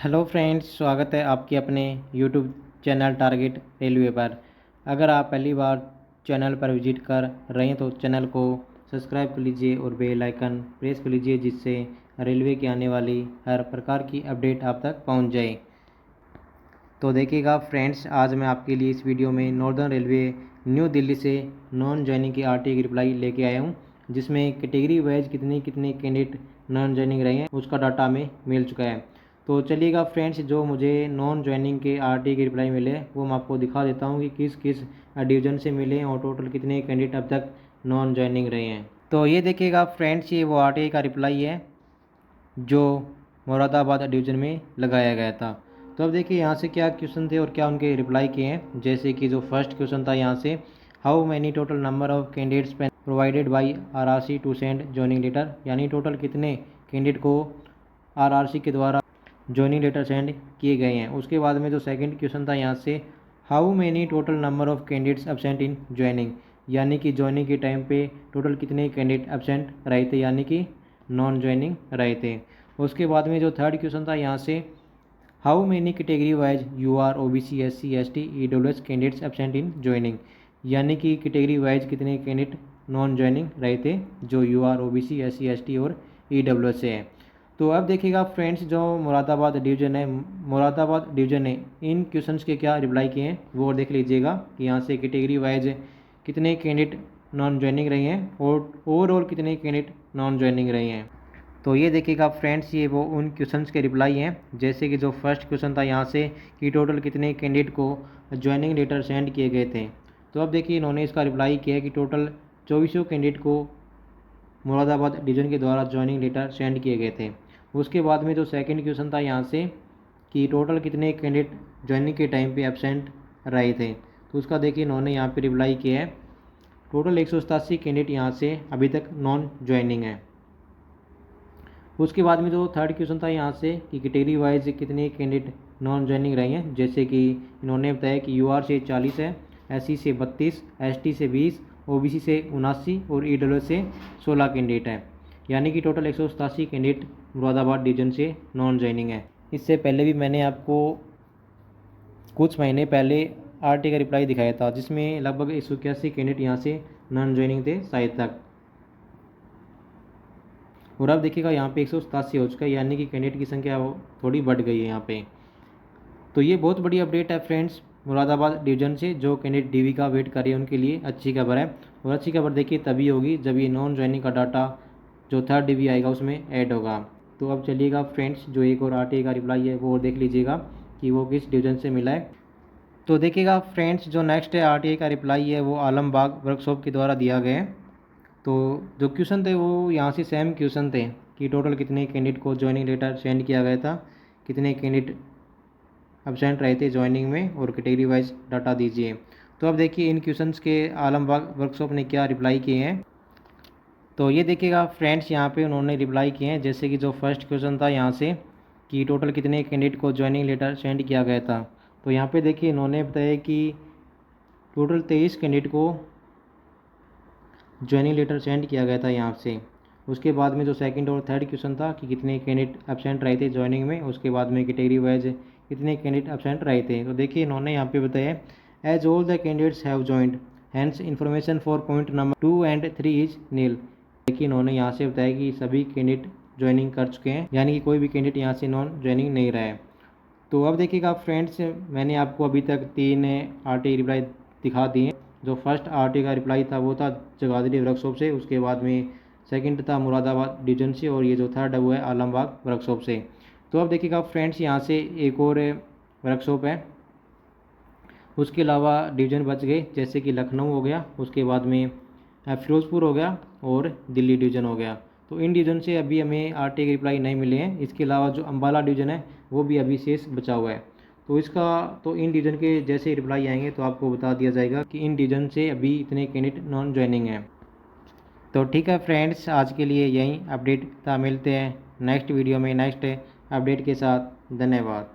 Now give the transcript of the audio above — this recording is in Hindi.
हेलो फ्रेंड्स, स्वागत है आपके अपने यूट्यूब चैनल टारगेट रेलवे पर। अगर आप पहली बार चैनल पर विजिट कर रहे हैं तो चैनल को सब्सक्राइब कर लीजिए और बेल आइकन प्रेस कर लीजिए, जिससे रेलवे की आने वाली हर प्रकार की अपडेट आप तक पहुंच जाए। तो देखिएगा फ्रेंड्स, आज मैं आपके लिए इस वीडियो में नॉर्दर्न रेलवे न्यू दिल्ली से नॉन ज्वाइनिंग की आरटीए की रिप्लाई लेके आया हूँ, जिसमें कैटेगरी वाइज कितने कितने कैंडिडेट नॉन ज्वाइनिंग रहे हैं उसका डाटा हमें मिल चुका है। तो चलिएगा फ्रेंड्स, जो मुझे नॉन ज्वाइनिंग के आरटीए की रिप्लाई मिले वो मैं आपको दिखा देता हूँ कि किस किस डिवीज़न से मिले हैं और टोटल कितने कैंडिडेट अब तक नॉन ज्वाइनिंग रहे हैं। तो ये देखिएगा फ्रेंड्स, ये वो आरटीए का रिप्लाई है जो मुरादाबाद डिवीज़न में लगाया गया था। तो अब देखिए यहाँ से क्या क्वेश्चन थे और क्या उनके रिप्लाई किए हैं। जैसे कि जो फर्स्ट क्वेश्चन था यहाँ से, how many total number of candidates provided by RRC to send joining letter, यानी टोटल कितने कैंडिडेट को आरआरसी के द्वारा जॉइनिंग लेटर सेंड किए गए हैं। उसके बाद में जो सेकंड क्वेश्चन था यहाँ से, how many total number of candidates absent in joining, यानी कि ज्वाइनिंग के टाइम पे टोटल कितने कैंडिडेट एब्सेंट रहे थे, यानी कि नॉन ज्वाइनिंग रहे थे। उसके बाद में जो थर्ड क्वेश्चन था यहाँ से, how many category wise U R OBC SC ST EWS candidates absent in joining, यानी कि कैटेगरी वाइज कितने कैंडिडेट नॉन ज्वाइनिंग रहे थे जो U R OBC SC ST और ईडब्ल्यूएस से है। तो अब देखिएगा फ्रेंड्स, जो मुरादाबाद डिवीज़न है, मुरादाबाद डिवीज़न ने इन क्वेश्चंस के क्या रिप्लाई किए हैं वो देख लीजिएगा कि यहाँ से कैटेगरी वाइज कितने कैंडिडेट नॉन ज्वाइनिंग रहे हैं और ओवरऑल कितने कैंडिडेट नॉन ज्वाइनिंग रहे हैं। तो ये देखिएगा फ्रेंड्स, ये वो उन क्वेश्चंस के रिप्लाई हैं। जैसे कि जो फर्स्ट क्वेश्चन था यहाँ से कि टोटल कितने कैंडिडेट को ज्वाइनिंग लेटर सेंड किए गए थे। तो अब देखिए इन्होंने इसका रिप्लाई किया कि टोटल 2400 कैंडिडेट को मुरादाबाद डिवीज़न के द्वारा ज्वाइनिंग लेटर सेंड किए गए थे। उसके बाद में जो सेकंड क्वेश्चन था यहाँ से कि टोटल कितने कैंडिडेट ज्वाइनिंग के टाइम पे एब्सेंट रहे थे, तो उसका देखिए इन्होंने यहाँ पे रिप्लाई किया है, टोटल 187 कैंडिडेट यहाँ से अभी तक नॉन ज्वाइनिंग है। उसके बाद में जो थर्ड क्वेश्चन था यहाँ से कि कैटेगरी वाइज कितने कैंडिडेट नॉन ज्वाइनिंग रहे हैं। जैसे कि इन्होंने बताया कि यूआर से 40 है, एससी से 32, एसटी से 20, ओबीसी से 79 और ईडब्ल्यूएस से 16 कैंडिडेट है, यानी कि टोटल 187 कैंडिडेट मुरादाबाद डिवीजन से नॉन ज्वाइनिंग है। इससे पहले भी मैंने आपको कुछ महीने पहले आरटी का रिप्लाई दिखाया था, जिसमें लगभग 181 कैंडिडेट यहाँ से नॉन ज्वाइनिंग थे शायद तक, और अब देखिएगा यहाँ पे 187 हो चुका है, यानी कि कैंडिडेट की संख्या थोड़ी बढ़ गई है यहाँ पे। तो ये बहुत बड़ी अपडेट है फ्रेंड्स मुरादाबाद डिवीज़न से। जो कैंडिडेट डीवी का वेट कर रहे हैं उनके लिए अच्छी खबर है, और अच्छी खबर देखिए तभी होगी जब ये नॉन ज्वाइनिंग का डाटा जो थर्ड डीवी आएगा उसमें ऐड होगा। तो अब चलिएगा फ्रेंड्स, जो एक और आरटीए का रिप्लाई है वो देख लीजिएगा कि वो किस डिवीज़न से मिला है। तो देखिएगा फ्रेंड्स, जो नेक्स्ट आरटीए का रिप्लाई है वो आलमबाग वर्कशॉप के द्वारा दिया गया है। तो जो क्वेश्चन थे वो यहाँ से सेम क्वेश्चन थे कि टोटल कितने कैंडिडेट को ज्वाइनिंग लेटर सेंड किया गया था, कितने कैंडिडेट एब्सेंट रहे थे ज्वाइनिंग में, और कैटेगरी वाइज डाटा दीजिए। तो अब देखिए इन क्वेश्चंस के आलमबाग वर्कशॉप ने क्या रिप्लाई किए हैं। तो ये देखिएगा फ्रेंड्स, यहाँ पे उन्होंने रिप्लाई किए हैं। जैसे कि जो फर्स्ट क्वेश्चन था यहाँ से कि टोटल कितने कैंडिडेट को ज्वाइनिंग लेटर सेंड किया गया था, तो यहाँ पे देखिए इन्होंने बताया कि टोटल 23 कैंडिडेट को ज्वाइनिंग लेटर सेंड किया गया था यहाँ से। उसके बाद में जो सेकंड और थर्ड क्वेश्चन था कि कितने कैंडिडेट एब्सेंट रहे थे ज्वाइनिंग में, उसके बाद में कैटेगरी वाइज कितने कैंडिडेट एब्सेंट रहे थे। तो देखिए इन्होंने यहाँ पे बताया, as all the candidates have joined hence information for point number 2 and 3 is nil. देखिए इन्होंने यहाँ से बताया कि सभी कैंडिडेट ज्वाइनिंग कर चुके हैं, यानी कि कोई भी कैंडिडेट यहाँ से नॉन ज्वाइनिंग नहीं रहा है। तो अब देखिएगा फ्रेंड्स, मैंने आपको अभी तक 3 आरटीए रिप्लाई दिखा दिए। जो फर्स्ट आरटीए का रिप्लाई था वो था जगाधरी वर्कशॉप से, उसके बाद में सेकंड था मुरादाबाद डिवीजन से, और ये जो थर्ड है वो है आलमबाग वर्कशॉप से। तो अब देखिएगा फ्रेंड्स, यहाँ से एक और वर्कशॉप है, उसके अलावा डिवीज़न बच गए, जैसे कि लखनऊ हो गया, उसके बाद में फिरोज़पुर हो गया और दिल्ली डिवीज़न हो गया। तो इन डिवीज़न से अभी हमें आरटीए के रिप्लाई नहीं मिले हैं। इसके अलावा जो अम्बाला डिवीज़न है वो भी अभी शेष बचा हुआ है। तो इन डिवीज़न के जैसे रिप्लाई आएंगे तो आपको बता दिया जाएगा कि इन डिवीज़न से अभी इतने कैंडिडेट नॉन ज्वाइनिंग हैं। तो ठीक है फ्रेंड्स, आज के लिए यही अपडेट था। मिलते हैं नेक्स्ट वीडियो में नेक्स्ट अपडेट के साथ। धन्यवाद।